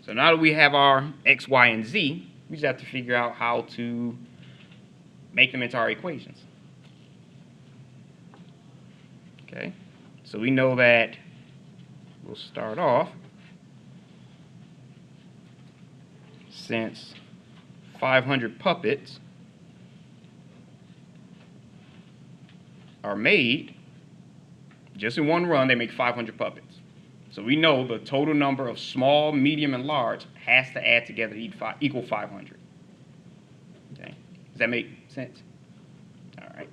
So now that we have our x, y, and z, we just have to figure out how to make them into our equations. Okay, so we know that we'll start off, since 500 puppets are made, just in one run, they make 500 puppets. So we know the total number of small, medium, and large has to add together to equal 500. Okay, does that make sense? All right.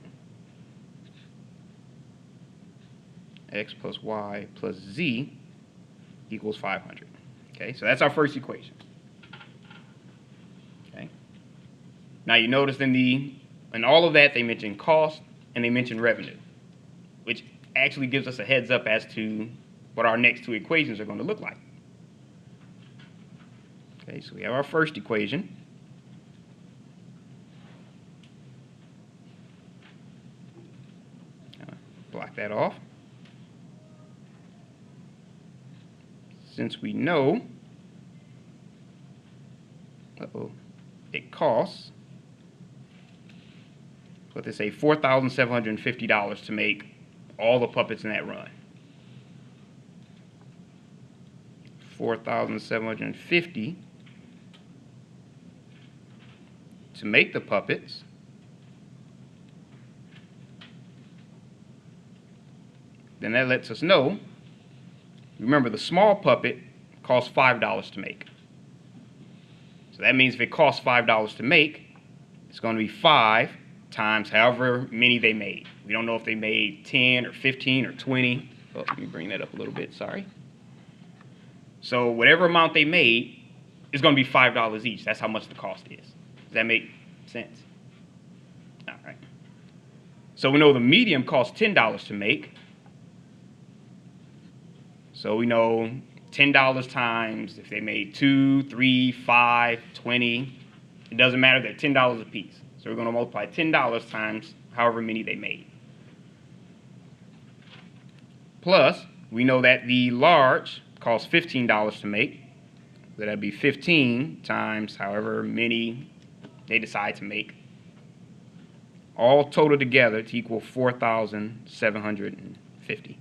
X plus y plus z equals 500. Okay, so that's our first equation. Okay. Now you notice in all of that they mention cost and they mention revenue, which actually gives us a heads up as to what our next two equations are going to look like. Okay, so we have our first equation. Block that off. Since we know it costs, what they say, $4,750 to make all the puppets in that run. $4,750 to make the puppets. Then that lets us know, remember the small puppet costs $5 to make. So that means if it costs $5 to make, it's going to be 5 times however many they made. We don't know if they made 10 or 15 or 20. Oh, let me bring that up a little bit, sorry. So whatever amount they made is going to be $5 each. That's how much the cost is. Does that make sense? All right. So we know the medium costs $10 to make. So we know $10 times, if they made 2, 3, 5, 20, it doesn't matter, they're $10 a piece. So we're going to multiply $10 times however many they made. Plus, we know that the large costs $15 to make. So that'd be 15 times however many they decide to make. All total together to equal 4,750.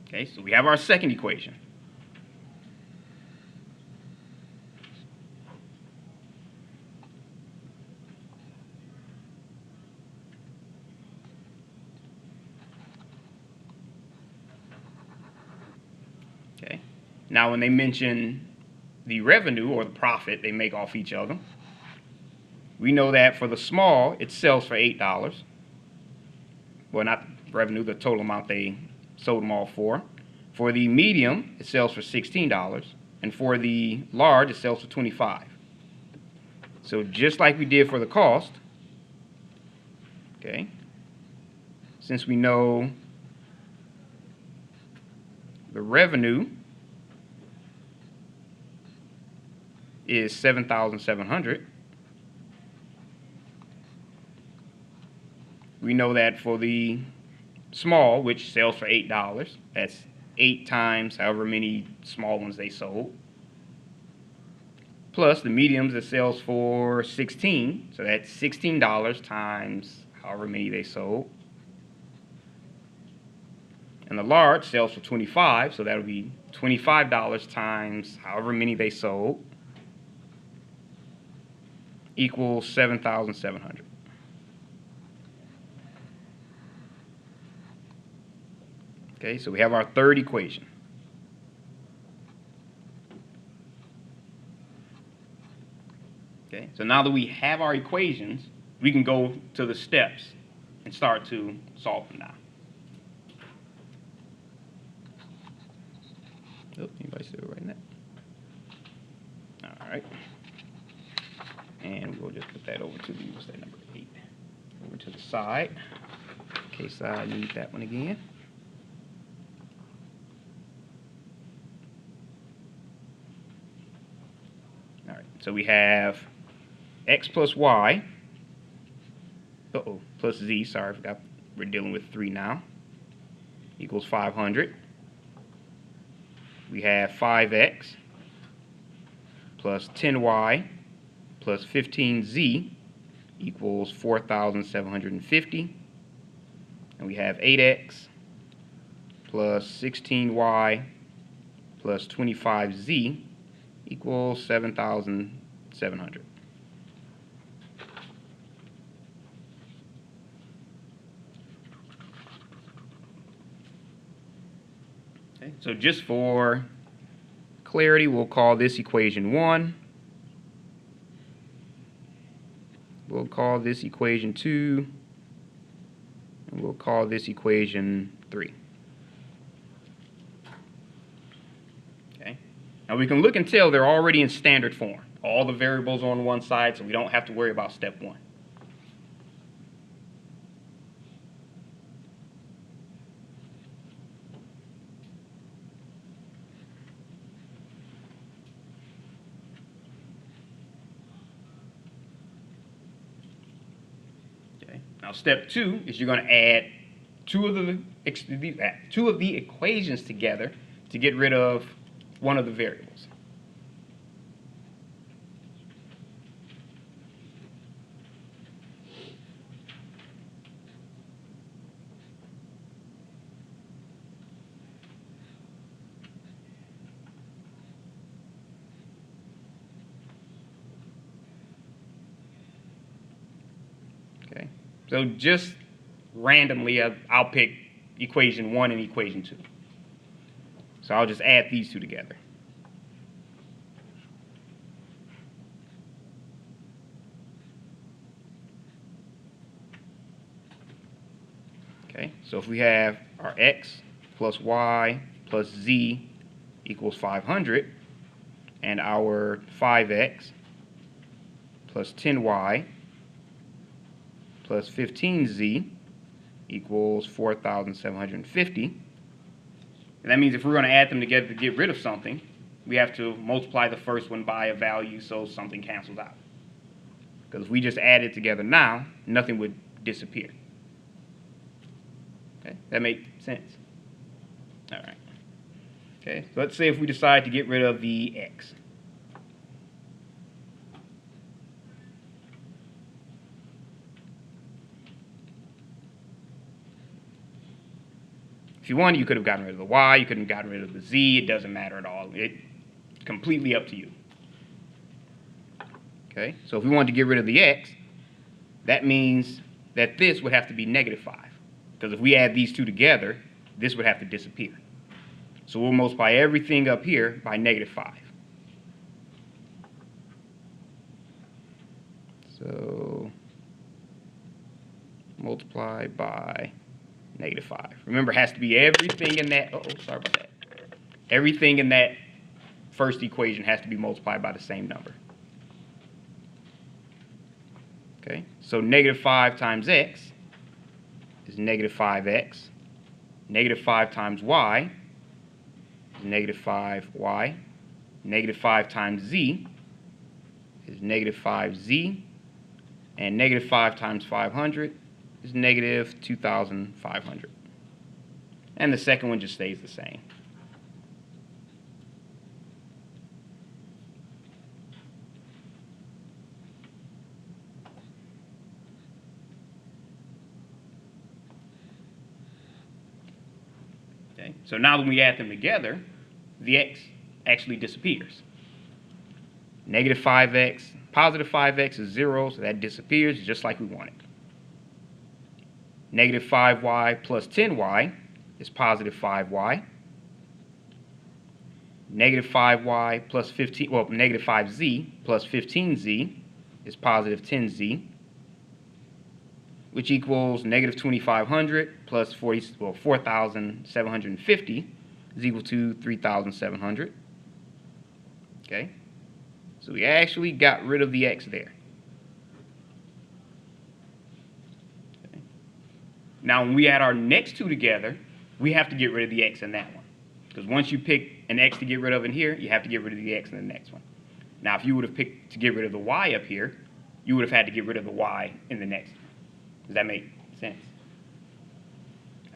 Okay, so we have our second equation. Okay, now when they mention the revenue or the profit they make off each of them, we know that for the small, it sells for $8. Well, not the revenue, the total amount they sold them all for. For the medium, it sells for $16. And for the large, it sells for $25. So just like we did for the cost, okay, since we know the revenue is $7,700, we know that for the small, which sells for $8, that's 8 times however many small ones they sold, plus the mediums that sells for $16, so that's $16 times however many they sold, and the large sells for $25, so that would be $25 times however many they sold, equals 7,700. Okay, so we have our third equation. Okay, so now that we have our equations, we can go to the steps and start to solve them now. Oh, anybody still writing that? All right. And we'll just put that over to the, what's that, number 8? Over to the side, in case I need that one again. All right, so we have x plus y, plus z, sorry, I forgot we're dealing with 3 now, equals 500. we have 5x plus 10y plus 15z equals 4,750. And we have 8x plus 16y plus 25z equals 7,700. Okay, so just for clarity, we'll call this equation 1. We'll call this equation 2. And we'll call this equation 3. Okay. Now we can look and tell they're already in standard form. All the variables on one side, so we don't have to worry about step 1. Now, step 2 is you're going to add two of the equations together to get rid of one of the variables. Okay. So just randomly, I'll pick equation 1 and equation 2. So I'll just add these two together. Okay, so if we have our x plus y plus z equals 500, and our 5x plus 10y plus 15z equals 4,750. And that means if we're going to add them together to get rid of something, we have to multiply the first one by a value so something cancels out. Because if we just add it together now, nothing would disappear. Okay, that makes sense? All right. Okay, so let's say if we decide to get rid of the x. If you wanted, you could have gotten rid of the y, you could have gotten rid of the z, it doesn't matter at all. It's completely up to you. Okay, so if we wanted to get rid of the x, that means that this would have to be -5. Because if we add these two together, this would have to disappear. So we'll multiply everything up here by -5. So multiply by -5. Remember, it has to be everything in that, sorry about that. Everything in that first equation has to be multiplied by the same number. Okay, so -5 times x is -5x. -5 times y is -5y. -5 times z is -5z. And -5 times 500 is -2,500. And the second one just stays the same. Okay, so now when we add them together, the x actually disappears. -5x, +5x is 0, so that disappears just like we wanted. -5y plus 10y is +5y. -5y plus 15, well, -5z plus 15z is +10z, which equals -2,500 plus 4,750 is equal to 3,700. Okay, so we actually got rid of the x there. Okay. Now when we add our next two together, we have to get rid of the x in that one. Because once you pick an x to get rid of in here, you have to get rid of the x in the next one. Now if you would have picked to get rid of the y up here, you would have had to get rid of the y in the next one. Does that make sense?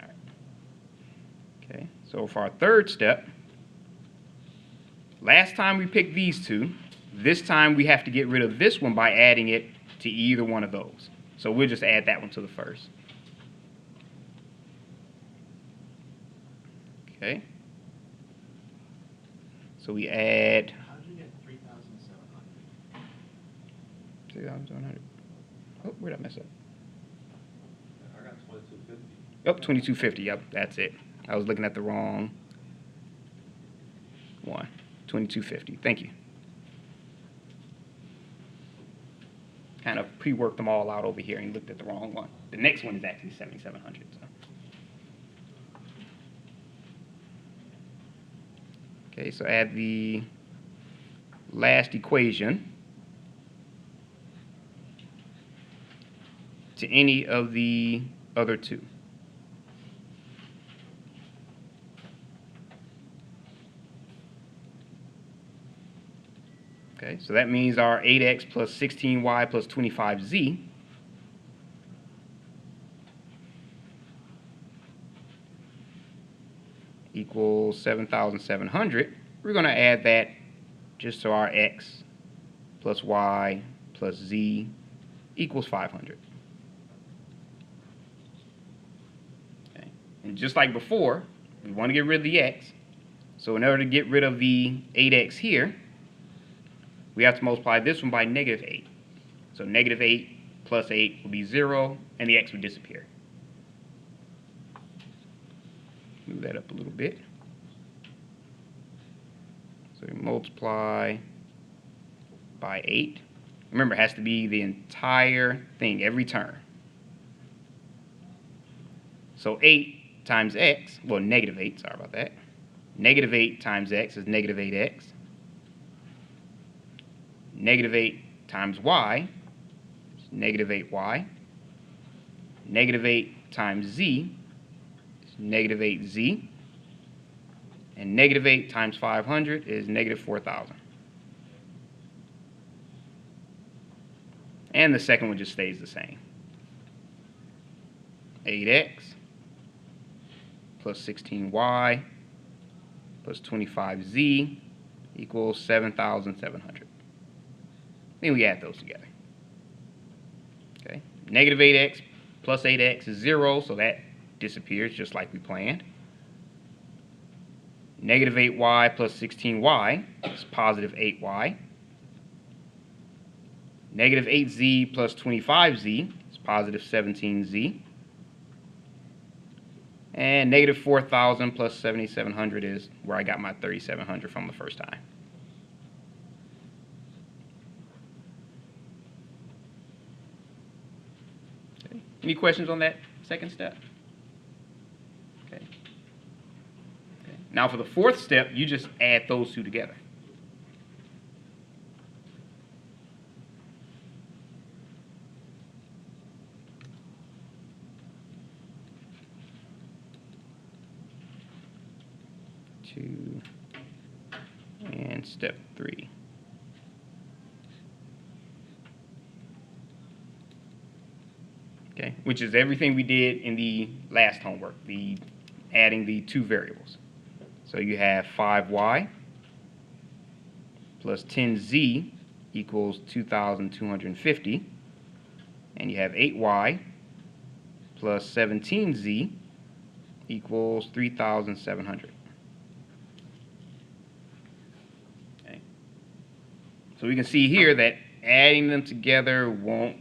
All right. Okay, so for our third step, Last time we picked these two. This time we have to get rid of this one by adding it to either one of those. So we'll just add that one to the first. Okay. So we add. How did you get 3,700? 3,700. Oh, where'd I mess up? I got 2,250. Oh, 2,250. Yep, that's it. I was looking at the wrong one. 2,250. Thank you. Kind of pre-worked them all out over here and looked at the wrong one. The next one is actually 7,700. So. Okay, so add the last equation to any of the other two. Okay, so that means our 8x plus 16y plus 25z equals 7,700. We're going to add that just so our x plus y plus z equals 500. Okay. And just like before, we want to get rid of the x. So in order to get rid of the 8x here, we have to multiply this one by negative 8. So negative 8 plus 8 will be 0, and the x would disappear. Move that up a little bit. So we multiply by 8. Remember, it has to be the entire thing, every term. So 8 times x, well, negative 8, sorry about that. Negative 8 times x is negative 8x. Negative 8 times y is negative 8y. Negative 8 times z is negative 8z. And negative 8 times 500 is negative 4,000. And the second one just stays the same. 8x plus 16y plus 25z equals 7,700. Then we add those together. Okay, negative 8x plus 8x is 0, so that disappears just like we planned. Negative 8y plus 16y is positive 8y. Negative 8z plus 25z is positive 17z. And negative 4,000 plus 7,700 is where I got my 3,700 from the first time. Okay. Any questions on that second step? Okay. Okay. Now for the fourth step, you just add those two together. And step 3. Okay, which is everything we did in the last homework, the adding the two variables. So you have 5y plus 10z equals 2,250, and you have 8y plus 17z equals 3,700. Okay. So we can see here that adding them together won't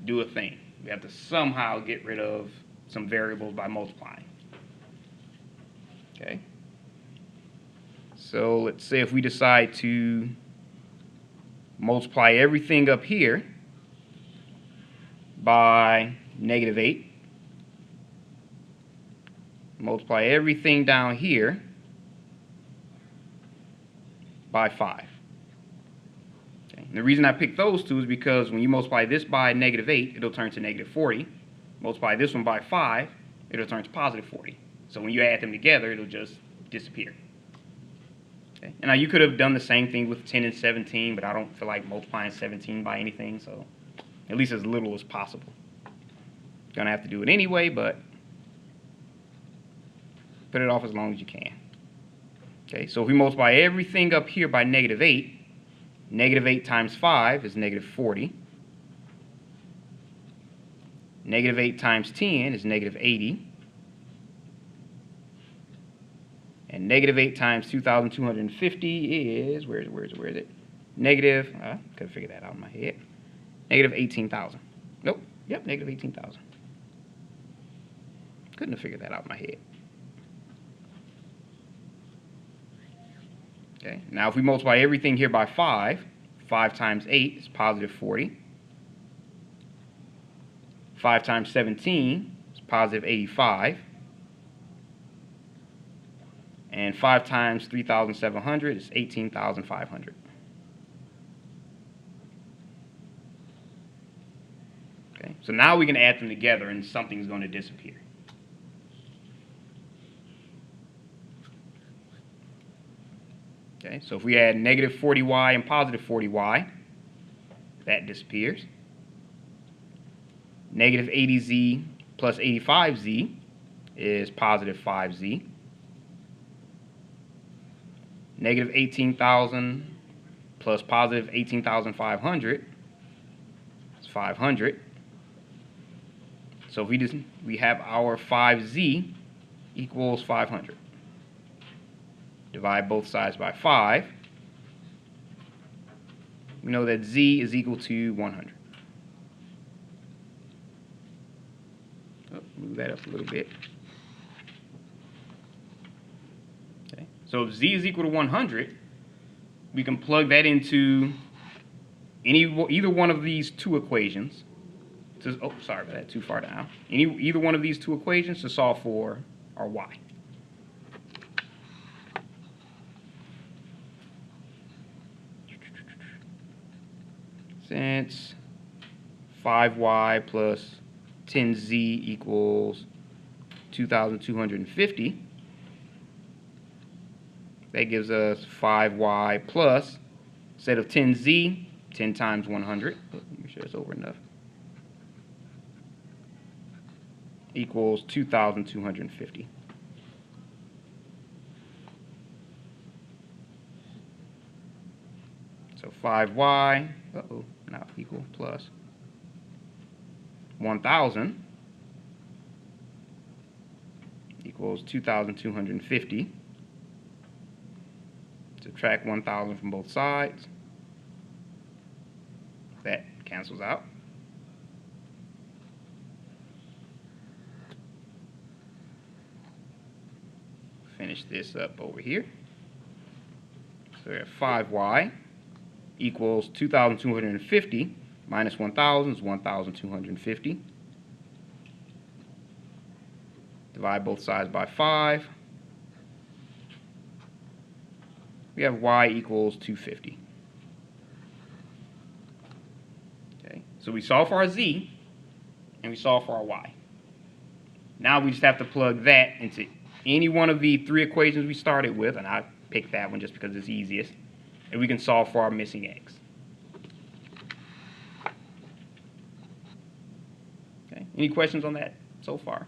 do a thing. We have to somehow get rid of some variables by multiplying. Okay. So let's say if we decide to multiply everything up here by negative 8, multiply everything down here by 5. Okay. And the reason I picked those two is because when you multiply this by negative 8, it'll turn to negative 40. Multiply this one by 5, it'll turn to positive 40. So when you add them together, it'll just disappear. Okay. And now you could have done the same thing with 10 and 17, but I don't feel like multiplying 17 by anything, so at least as little as possible. Gonna have to do it anyway, but put it off as long as you can. Okay, so if we multiply everything up here by -8, -8 times 5 is -40. -8 times 10 is -80. And -8 times 2,250 is, where is it? Negative, couldn't figure that out in my head. -18,000. Nope, yep, -18,000. Couldn't have figured that out in my head. Okay, now if we multiply everything here by 5, 5 times 8 is +40. 5 times 17 is +85. And 5 times 3,700 is 18,500. Okay, so now we can add them together and something's going to disappear. Okay, so if we add -40y and +40y, that disappears. -80z plus 85z is +5z. -18,000 plus +18,500 is 500. So if we have our 5z equals 500. Divide both sides by 5. We know that z is equal to 100. Move that up a little bit. Okay. So if z is equal to 100, we can plug that into either one of these two equations. Oh, sorry about that, too far down. Either one of these two equations to solve for our y. Since 5y plus 10z equals 2,250, that gives us 5y plus, instead of 10z, 10 times 100, let me make sure it's over enough, equals 2,250. So 5y, not equal, plus 1,000 equals 2,250. Subtract 1,000 from both sides. That cancels out. Finish this up over here. So we have 5y equals 2,250 minus 1,000 is 1,250. Divide both sides by 5. We have y equals 250. Okay, so we solve for our z and we solve for our y. Now we just have to plug that into any one of the three equations we started with, and I picked that one just because it's easiest, and we can solve for our missing x. Okay, any questions on that so far?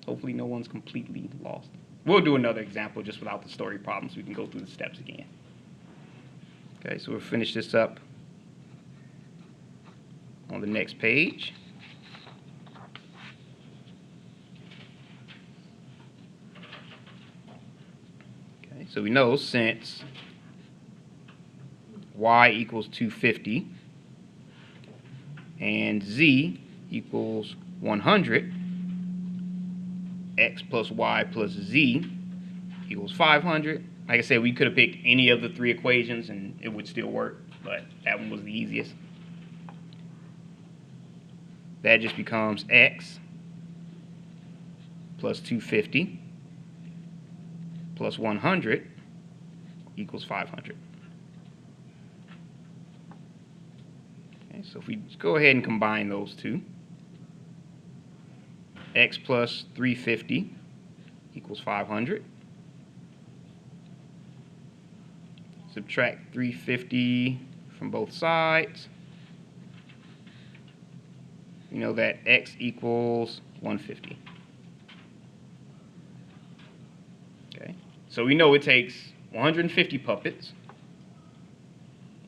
Hopefully no one's completely lost. We'll do another example just without the story problem so we can go through the steps again. Okay, so we'll finish this up on the next page. Okay, so we know since y equals 250 and z equals 100, x plus y plus z equals 500. Like I said, we could have picked any of the three equations and it would still work, but that one was the easiest. That just becomes x plus 250 plus 100 equals 500. Okay, so if we just go ahead and combine those two, x plus 350 equals 500. Subtract 350 from both sides. You know that x equals 150. So we know it takes 150 puppets,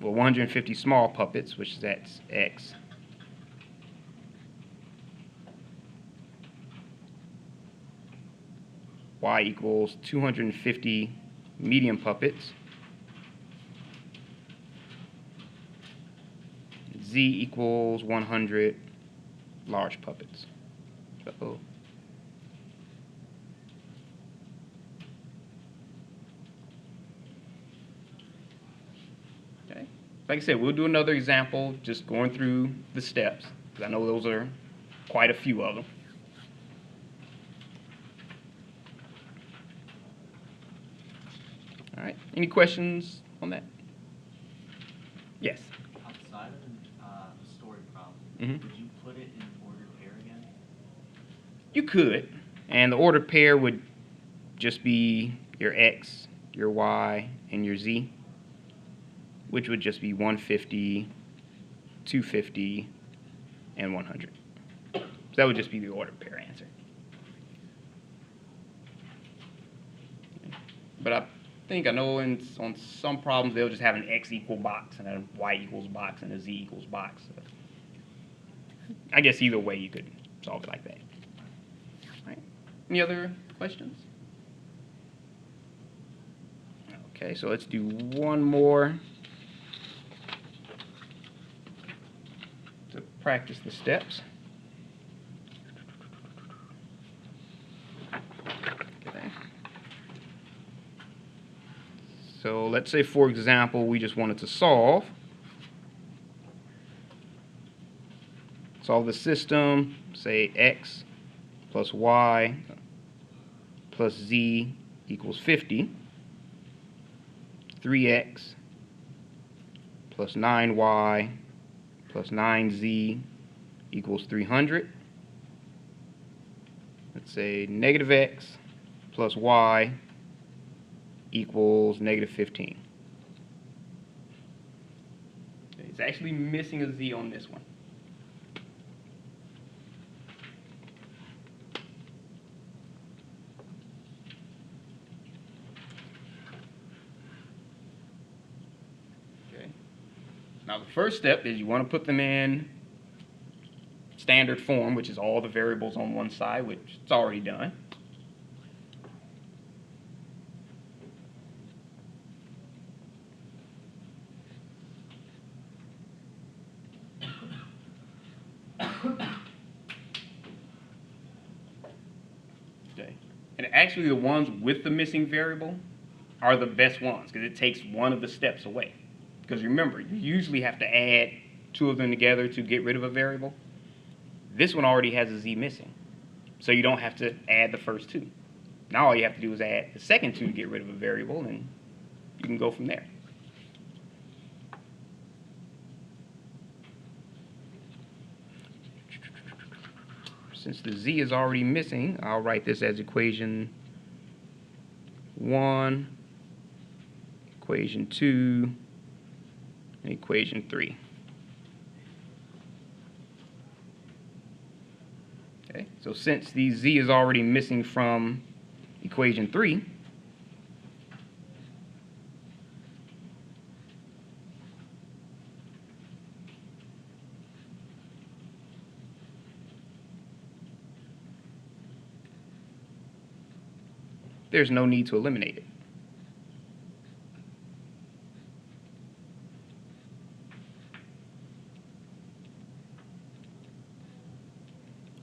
well, 150 small puppets, which that's X, Y equals 250 medium puppets, Z equals 100 large puppets. Uh-oh. Okay. Like I said, we'll do another example, just going through the steps, because I know those are quite a few of them. All right. Any questions on that? Yes. Outside of the story problem, Mhm. would you put it in ordered pair again? You could, and the ordered pair would just be your X, your Y, and your Z, which would just be 150, 250, and 100. So that would just be the ordered pair answer. But I think I know on some problems they'll just have an X equal box and a Y equals box and a Z equals box. So I guess either way you could solve it like that. All right. Any other questions? Okay, so let's do one more to practice the steps. Okay. So let's say, for example, we just wanted to solve the system, say X plus Y plus Z equals 50. 3X plus 9Y plus 9Z equals 300. Let's say negative X plus Y equals negative 15. It's actually missing a Z on this one. Okay. Now the first step is you want to put them in standard form, which is all the variables on one side, which it's already done. Okay. And actually the ones with the missing variable are the best ones because it takes one of the steps away. Because remember, you usually have to add two of them together to get rid of a variable. This one already has a Z missing, so you don't have to add the first two. Now all you have to do is add the second two to get rid of a variable, and you can go from there. Since the Z is already missing, I'll write this as equation 1, equation 2, and equation 3. Okay, so since the Z is already missing from equation 3, there's no need to eliminate it.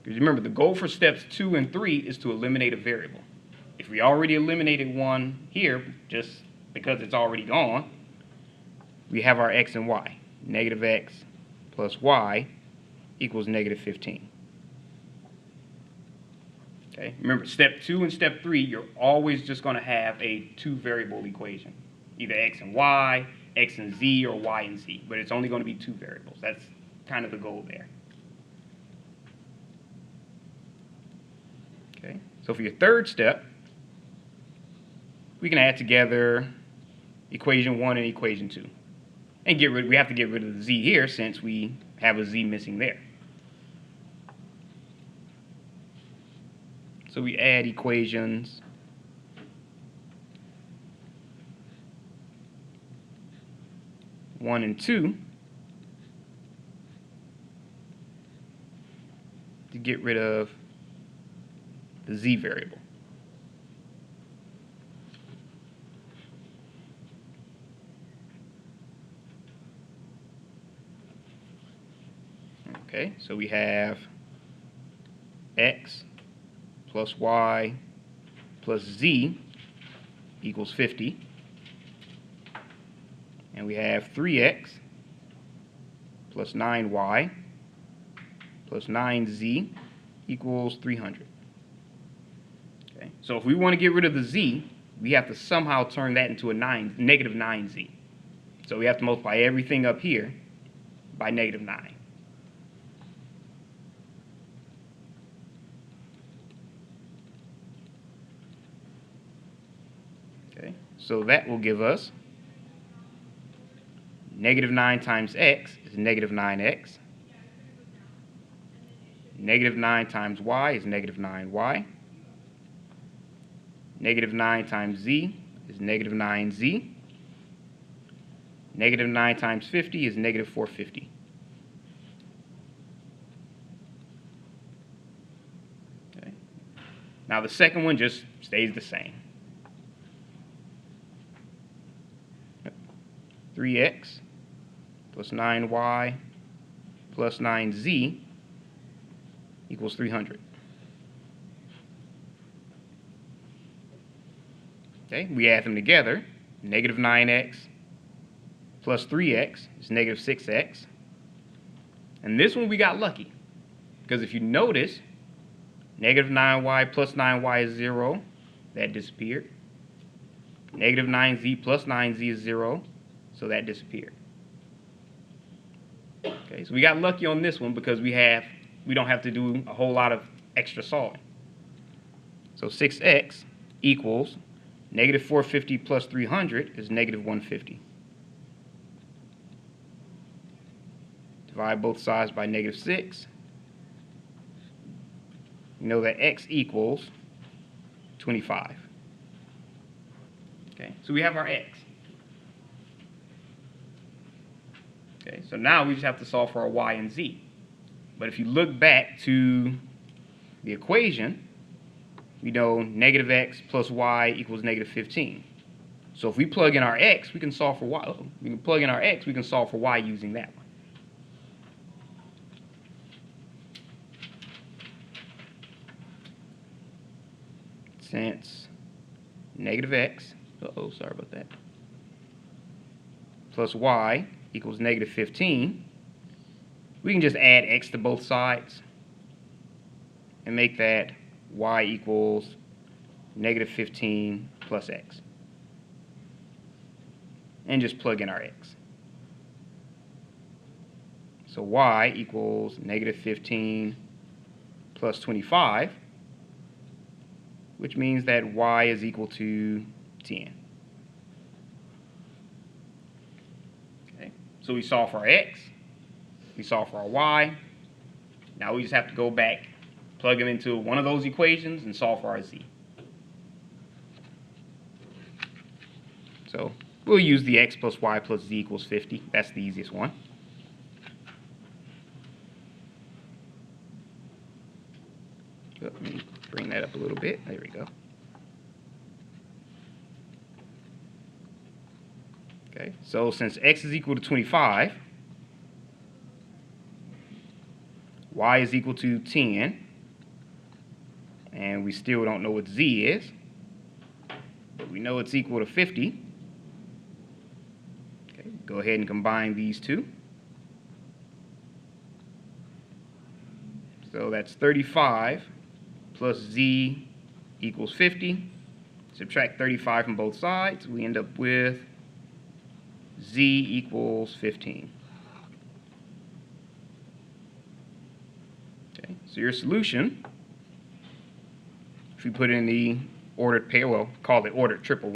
Because remember, the goal for steps 2 and 3 is to eliminate a variable. If we already eliminated one here, just because it's already gone, we have our X and Y. Negative X plus Y equals negative 15. Okay, remember, step 2 and step 3, you're always just going to have a two-variable equation. Either X and Y, X and Z, or Y and Z. But it's only going to be two variables. That's kind of the goal there. Okay, so for your third step, we can add together equation 1 and equation 2. And we have to get rid of the Z here since we have a Z missing there. So we add equations 1 and 2 to get rid of the z variable. Okay, so we have x plus y plus z equals 50. And we have 3x plus 9y plus 9z equals 300. Okay, so if we want to get rid of the z, we have to somehow turn that into a negative 9z. So we have to multiply everything up here by negative 9. Okay, so that will give us negative 9 times x is negative 9x. Negative 9 times y is negative 9y. Negative 9 times z is negative 9z. Negative 9 times 50 is negative 450. Okay. Now the second one just stays the same. 3x plus 9y plus 9z equals 300. Okay, we add them together. Negative 9x plus 3x is negative 6x. And this one we got lucky, because if you notice, negative 9y plus 9y is 0. That disappeared. Negative 9z plus 9z is 0. So that disappeared. Okay, so we got lucky on this one because we don't have to do a whole lot of extra solving. So 6x equals negative 450 plus 300 is negative 150. Divide both sides by negative 6. You know that x equals 25. Okay, so we have our x. Okay, so now we just have to solve for our y and z. But if you look back to the equation, we know negative x plus y equals negative 15. So if we plug in our x, we can solve for y. We can plug in our x, we can solve for y using that one. Since negative x, sorry about that, plus y equals negative 15, we can just add x to both sides and make that y equals negative 15 plus x. And just plug in our x. So y equals negative 15 plus 25, which means that y is equal to 10. Okay, so we solve for our x, we solve for our y. Now we just have to go back, plug them into one of those equations, and solve for our z. So we'll use the x plus y plus z equals 50. That's the easiest one. Let me bring that up a little bit. There we go. Okay, so since x is equal to 25, y is equal to 10, and we still don't know what z is, but we know it's equal to 50. Okay, go ahead and combine these two. So that's 35 plus z equals 50. Subtract 35 from both sides. We end up with z equals 15. Okay, so your solution, if we put in the ordered pair, well, call it ordered triple